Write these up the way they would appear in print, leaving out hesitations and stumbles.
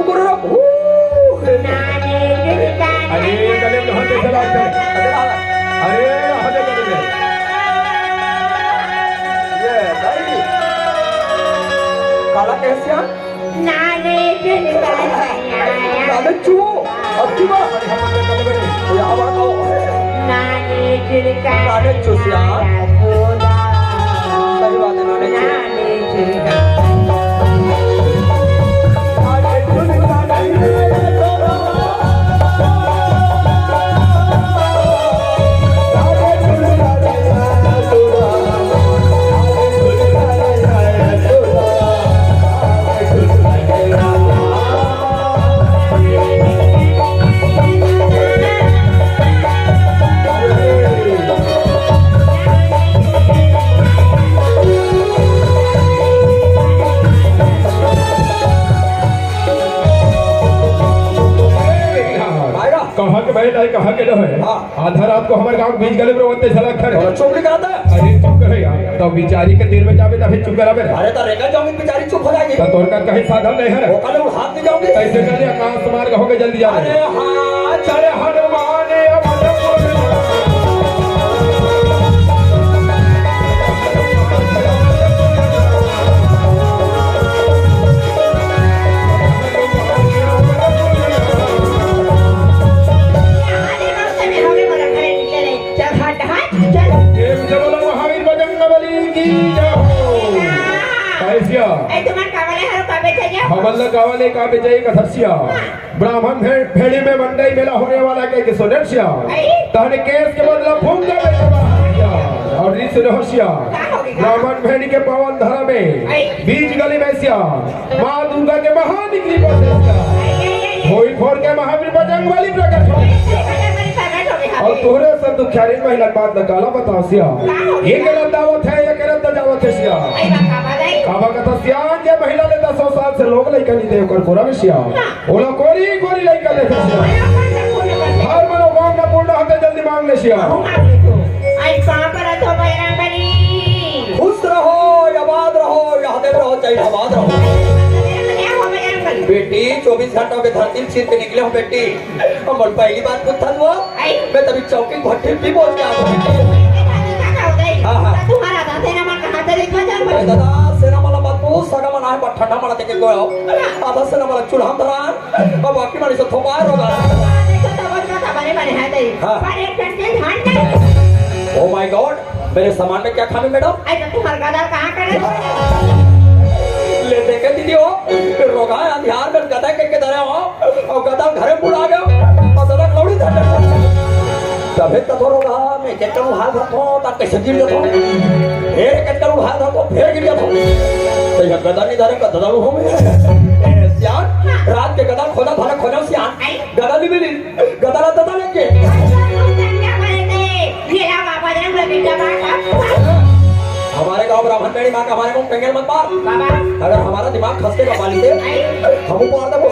करो ना अरे गले में हाथ चला अरे हाथ गले में ये भाई काला कैसे आ नाने चू अब चू बा अरे हम गले में ये आवाज आओ नाने चूसिया सही बात है नाने चू कहाँ के है आधा रात को हमारे गांव बीच गले में रोते चला खड़े चुप नहीं करता अरे चुप करे यार तो बेचारी के देर में जावे तभी चुप करावे अरे तो रेगा जाऊंगी बेचारी चुप हो जाएगी तो तोर का कहीं साधन नहीं है वो कल हाथ नहीं जाऊंगी कैसे करे आकाश मार्ग होके जल्दी जा अरे हां चले हनुमान हमल्ला कावाले का बेचाई का धर्सिया ब्राह्मण भेड़ी में मंडई मेला होने वाला के सोनेशिया तहने केस के बदला फूंक जावे और ऋषि रहस्या ब्राह्मण भेड़ी के पवन धरा में बीच गली में सिया मां दुर्गा के महान निकली पहुंचा होई फोड़ के महावीर बजरंग वाली प्रकट हो और तोहरे सब दुखियारी महिला बात नकाला बतासिया ये गलत दावत है ये गलत दावत है सिया काबा का तस्यान ये महिला ने 100 साल से लोग लइका नहीं दे कर गोरा विषया ओला कोरी कोरी लइका ले हर मनो मांग ना पूर्ण होते जल्दी मांग ले सिया आई कहां पर तो बजरंगबली खुश रहो आबाद रहो रहते रहो चाहे आबाद रहो बेटी 24 घंटों के धरती चीर के निकले हो बेटी हम पहली बात पूछता वो मैं तभी चौकी भट्टी भी बोल के आता तुम्हारा सेना मन कहां से लिखवा जा दादा सेना मला बात पूछ सगा मना है ठंडा मला देके गयो आधा सेना मला चूल्हा धरा और बाकी मारी से थोपा रोगा ओ माय गॉड मेरे सामान में क्या खामी मैडम तुम्हारा गदा कहां करे ले देखे दीदी हो रोगा अंधियार में गदा के धरे हो और गदा घरे बुला गया और दादा कौड़ी धर तबे तो रोगा मैं केटू हाल रखो ता कैसे गिर जातो फिर केटू हाल रखो फिर गिर जातो तो ये गदा नहीं धरे गदा हो में सियान रात के गदा खोदा भला खोदा सियान गदा नहीं मिली गदा ला दादा लेके हमारे गांव ब्राह्मण मेरी मां का हमारे मुंह टेंगल मत मार अगर हमारा दिमाग खसके का पाली दे हम ऊपर दबो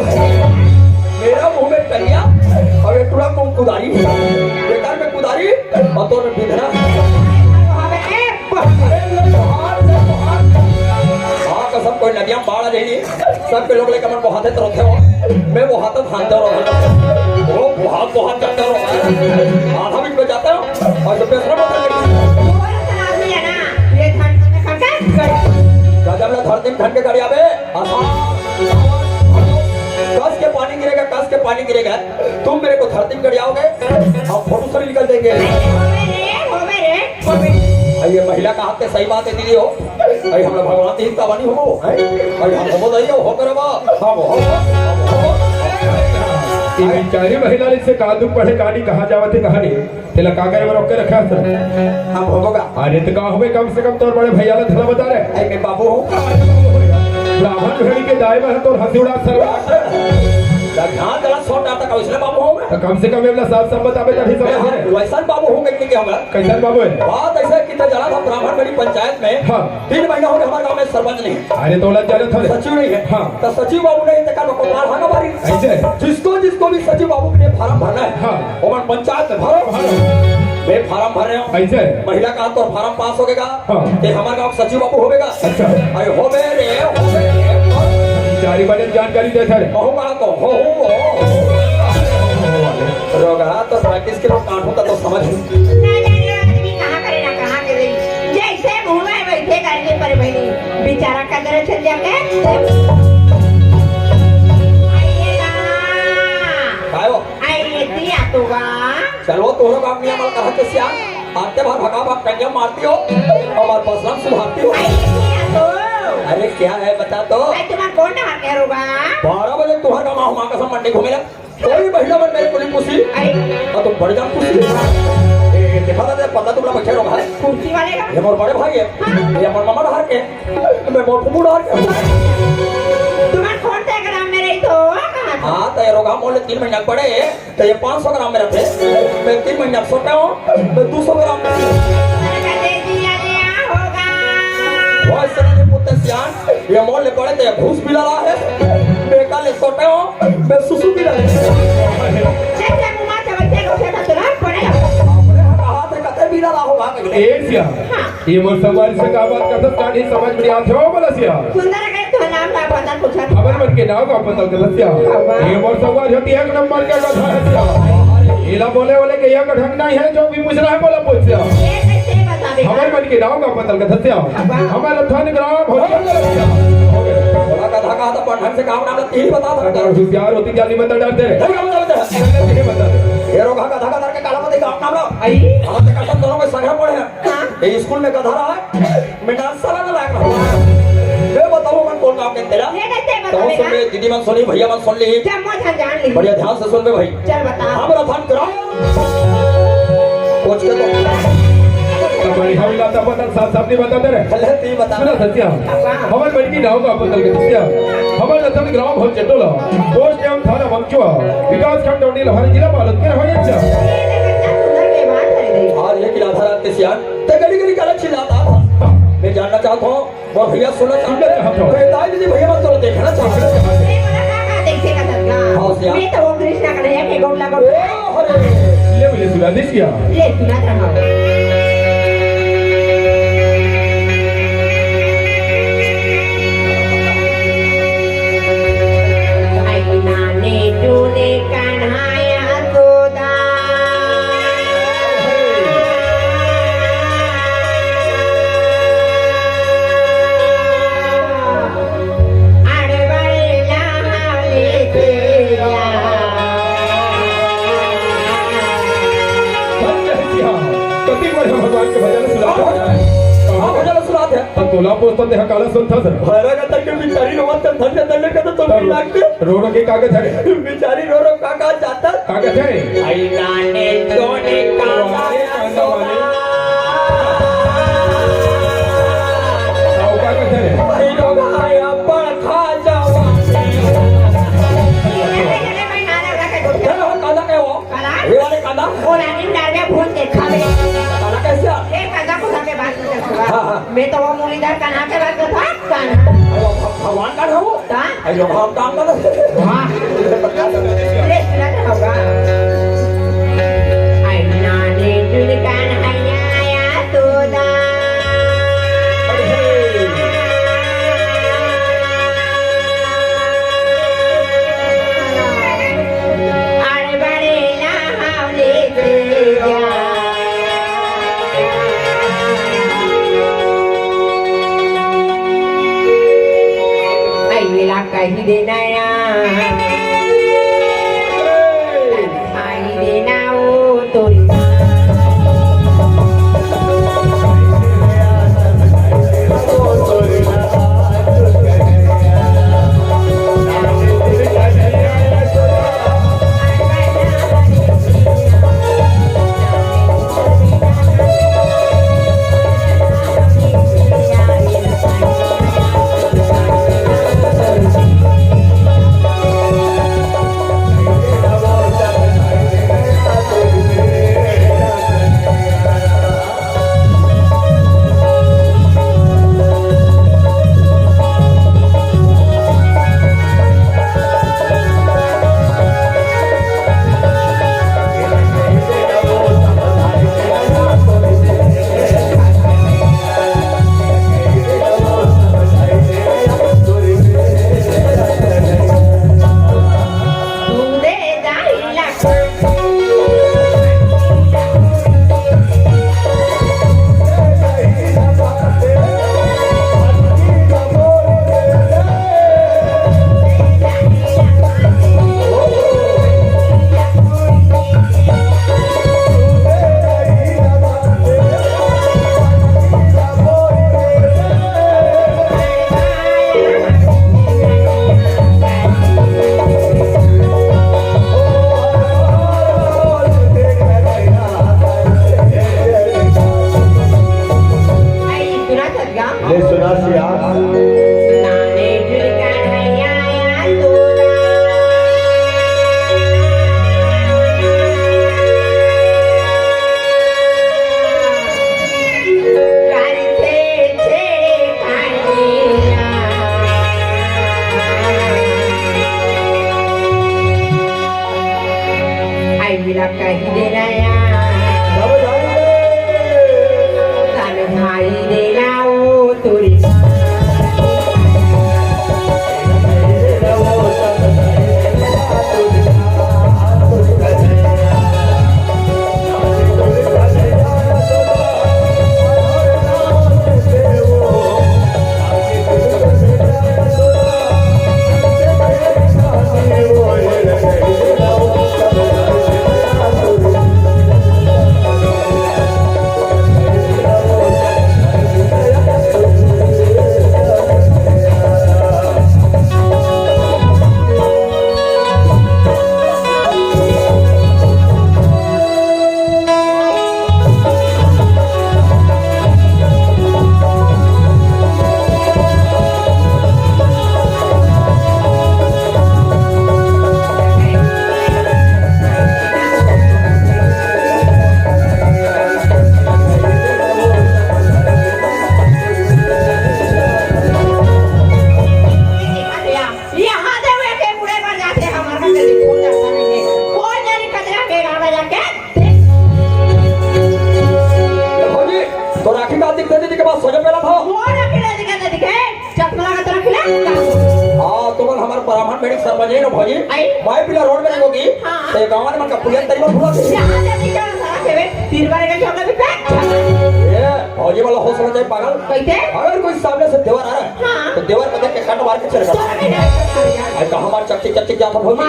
मेरा मुंह में टंगिया और ये टुरा मुंह कुदारी बेकार में कुदारी और तो में बिधरा हां कसम कोई नदियां बाढ़ आ जाएगी सब के लोग लेकर मन बहाते तरफ हो मैं वो हाथ भांजता रहा वो बहुत जाता रहा आधा मिनट में जाता हूं और जब पैसा मत गजब धरती में ठंड के गाड़ी आवे कस के पानी गिरेगा कस के पानी गिरेगा तुम मेरे को धरती में गाड़ी आओगे हम फोटो से निकल देंगे ये महिला का हाथ सही बात है दीदी हो अरे हम भगवान ही तबानी हो अरे हम हो दई हो करवा हम हो ये बेचारी महिला से कादू पढ़े कहानी कहां जावत है कहानी तेला कागज में रोक के रखा सर हम होगा अरे तो का होवे कम से कम तोर बड़े भैया ला थला बता रहे आई मैं बाबू हूं ब्राह्मण भेड़ी के दाई में तो हंसी उड़ा सर जहां जला शॉट आता का इसलिए बाबू हूं तो कम से कम एवला साथ संबंध आवे तभी समझ है वैसा बाबू हूं कि क्या होगा कैसा बाबू है बात ऐसा कितना जला था ब्राह्मण भेड़ी पंचायत में हां 3 महीना हो गए हमारे गांव में सरपंच नहीं अरे तो लग जाने था सचिव नहीं है हां तो सचिव बाबू ने इंतकाल को मार भागा मारी ऐसे जिसको भी सचिव बाबू ने फार्म भरना है हां और पंचायत में भरो मैं फार्म भर रहा हूं ऐसे महिला का तो फार्म पास हो गएगा ये हमारे गांव सचिव बाबू होगा अच्छा अरे हो बे रे चारी बने जानकारी देता है हो का तो हो रोगा तो प्रैक्टिस के लोग काट होता तो समझ ना जाने आदमी कहाँ करे ना कहाँ करे जैसे मुँह में वैसे करने पर बहनी बेचारा कदर चल जाके कायो आइए दिया तो गा चलो तोरो बाप मियां मल कहते सिया आते बार भगा बाप कंजम मारती हो और बसलाम सुधारती हो आइए दिया तो अरे क्या है बता तो आई तुम्हारा कौन ना क्या रोगा 12 बजे तुम्हारा गाँव माँ कसम मंडी घूमेला कोई महिला बन मेरे पुलिस पूछी और तुम बड़े जान पूछी देखा था पता तुमला बच्चे रोगा है कुर्सी वाले का ये मोर बड़े भाई है ये मोर मामा डहार के मैं मोर फुफू डहार के तुम्हारा कौन सा ग्राम में रही तो कहाँ था हाँ तो ये रोगा मोल 3 महीना पड़े तो ये 500 ग्राम में रहते मैं 3 महीना सोता हूँ मैं 200 ग्राम अरे दे दिया लिया होगा बहुत सारे पुत्र सियान ये मोल ले पड़े तो ये घूस पिला रहा है बेका ले सोते हूँ मैं सुसु पिला जैसे मुँह से बच्चे को सेटा तुरंत पड़ेगा हाथ कते बिना रहा होगा एसिया ये मोर सवाल से का बात करता स्टार्ट ही समझ में आता हो बलसिया सुंदर के तो नाम का पता पूछा खबर मन के नाव का पता गलसिया ये मोर सवाल होती है 1 नंबर का कथा है सिया इला बोले बोले के यह ढंग नहीं है जो भी पूछ रहा है बोला पूछ सिया ये कैसे बतावे खबर मन के नाव का पता गलसिया हमारा थन ग्राम हो गया बोला कथा का तो पढ़न से काम नाम तीन बता अगर सकता होशियार होती जाली बता डालते है क्या बता दे ये रोगा कथा का करके काला मत काम नाम लो आई हम तो कथा दोनों में संग्रह पढ़े हैं ये स्कूल में कथा रहा है मैं डांस साला ना लायक रहा मैं बताओ मन कौन काम तेरा ये कैसे तो बतावे सुन ले दीदी मन सुनी भैया मन सुन ली जब मुझे जान ली बढ़िया ध्यान से सुन बे भाई चल बता हमारा ध्यान कराओ पूछ के तो हमारी हविला तब बता साफ नहीं बता दे रे पहले ती बता सुना सत्या हमारे बड़ी की नाव का पता गलसिया हमारे लथन ग्राम हो चटोला पोस्ट एवं थाना मंचुआ विकास खंड डोंडी हमारे जिला पालन के हो जा ये बच्चा सुंदर के बात कर रही और ये किला था रात सियान ते गली गली काला चिल्लाता था मैं जानना चाहता हूँ वो भैया सुनना चाहता हूँ दाई दीदी भैया मत तो देखना चाहते ये बोला काका देखे का सरगा मैं तो वो कृष्णा का नहीं है गोला को ले बोले सुना दिसिया ले सुना रहा आई नाने तूने कन्हैया सोदा भगवान के भजन सुनाते हैं तोला पोस्ता ते काला सुनता सर भैरा का तक बिचारी रो मत धन्य धन्य का तो भी लागते रोड के कागज है बिचारी रो रो काका जाता कागज है आई नाने तोने काका सोना आओ कागज है भाई लोग आया पर खा जावा चलो कादा के हो ये वाले कादा मैं तो वो मुरलीधर कन्हा के बात करता कन्हा भगवान का हो आई लोग हम काम कर वाह ले सुना होगा आई नाने तुझे कन्हैया सोदा अरे बड़े लावले तेरा कहीं देना कहीं देना वो तोरी ला कही देना यार सब जाएंगे तन भाई देना वो तुरी तो राखी का दिख देने के बाद सोचा पहला था हाँ तो मन हमारे ब्राह्मण मेडिक सरपंच है ना भाजी मैं पिला रोड में होगी तो गांव में मन का पुलिया तरीका भूला भाजी वाला हो सकता है पागल अगर कोई सामने से देवर आ रहा है तो देवर को देख के काट मार के चलेगा अरे कहाँ हमारे चक्की चक्की जाता भाजी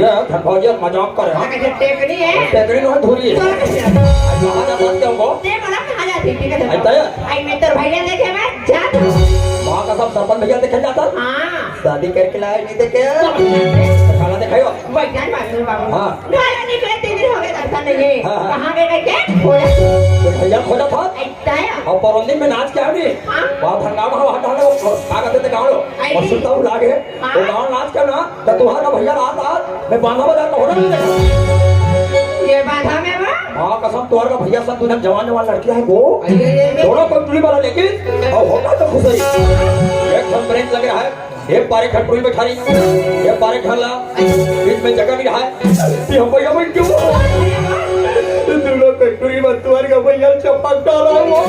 ये धन भाजी मजाक कर रहा है टेकड़ी नहीं धुरी है कहाँ जाता है हमको वहाँ का सब सरपंच भैया देखे जाता शादी करके लाए नहीं देखे खाना दिखाओ हाँ भैया खोजा था और परवंदी में नाच क्या है वहाँ धंगामा वहाँ ढाले कागज देते गाँव और सुनता हूँ लागे वो गाँव नाच क्या ना तो तुम्हारा भैया रात आज मैं बांधा बाजार का होना नहीं देखा ये बाधा में बा हाँ कसम तुम्हारा भैया सब तुझे जवान जवान लड़कियां है वो दोनों कंट्री वाला लेकिन और होता तो खुश है एक कॉन्फ्रेंस लग रहा है एक पारे खटपुरी बैठा रही एक पारे ढाला बीच में जगह नहीं रहा है ये हम भैया भाई क्यों दोनों कंट्री में तुम्हारे भैया चपक डाला वो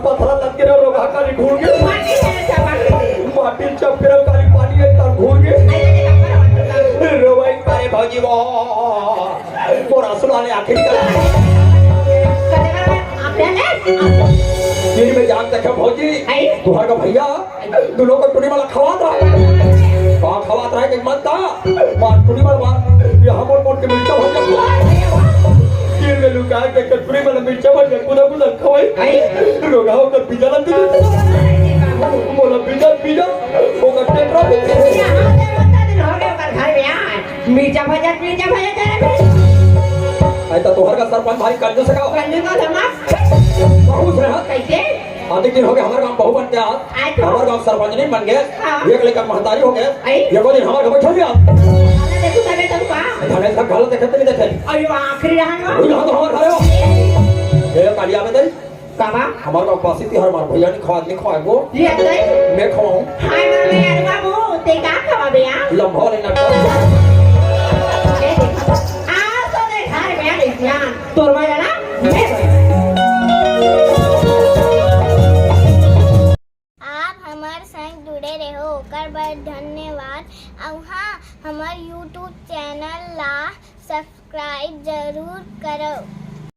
पत्थर लग के रोगा काली घूर के माटी चपके काली पानी है तर घूर के रोवाई पाए भाजी वो असुल वाले आखिरी दिन में जान देखे भौजी तुम्हारा भैया दोनों को टुनी वाला खवाता कहाँ खवाता है कि मत था मार टुनी वाला ये हम और मोट के मिर्चा हो जाता दिन में लुका के टुनी वाला मिर्चा हो जाता कुदा कुदा खवाई रोगाओ का पिज़्ज़ा लग दिया बोला पिज़्ज़ा वो का टेट्रा मिर्चा भजा ऐसा तोहर का सरपंच भाई कंजू से कहो बहुत रहा कैसे अधिक दिन हो गए हमारे गांव बहु बन के हमारे गांव सरपंच नहीं बन गए एक लेकर महतारी हो गए ये को दिन हमारे घर बैठो गया देखो तबे तुम का हमें सब गलत देखे नहीं देखे अयो आखिरी रहा ना यहाँ तो हमारे घर हो ये कालिया में दे काबा हमारे गांव पासी थी हर मार भैया नहीं खाए वो ये दे मैं खाऊं हाय मामे यार बाबू ते का खावा बे यार लंबा नहीं लगता आ तो दे घर में यार यार तोरवा जाना आप हमारे संग जुड़े रहो ओकर बर धन्यवाद और हाँ हमारे YouTube चैनल ला सब्सक्राइब जरूर करो।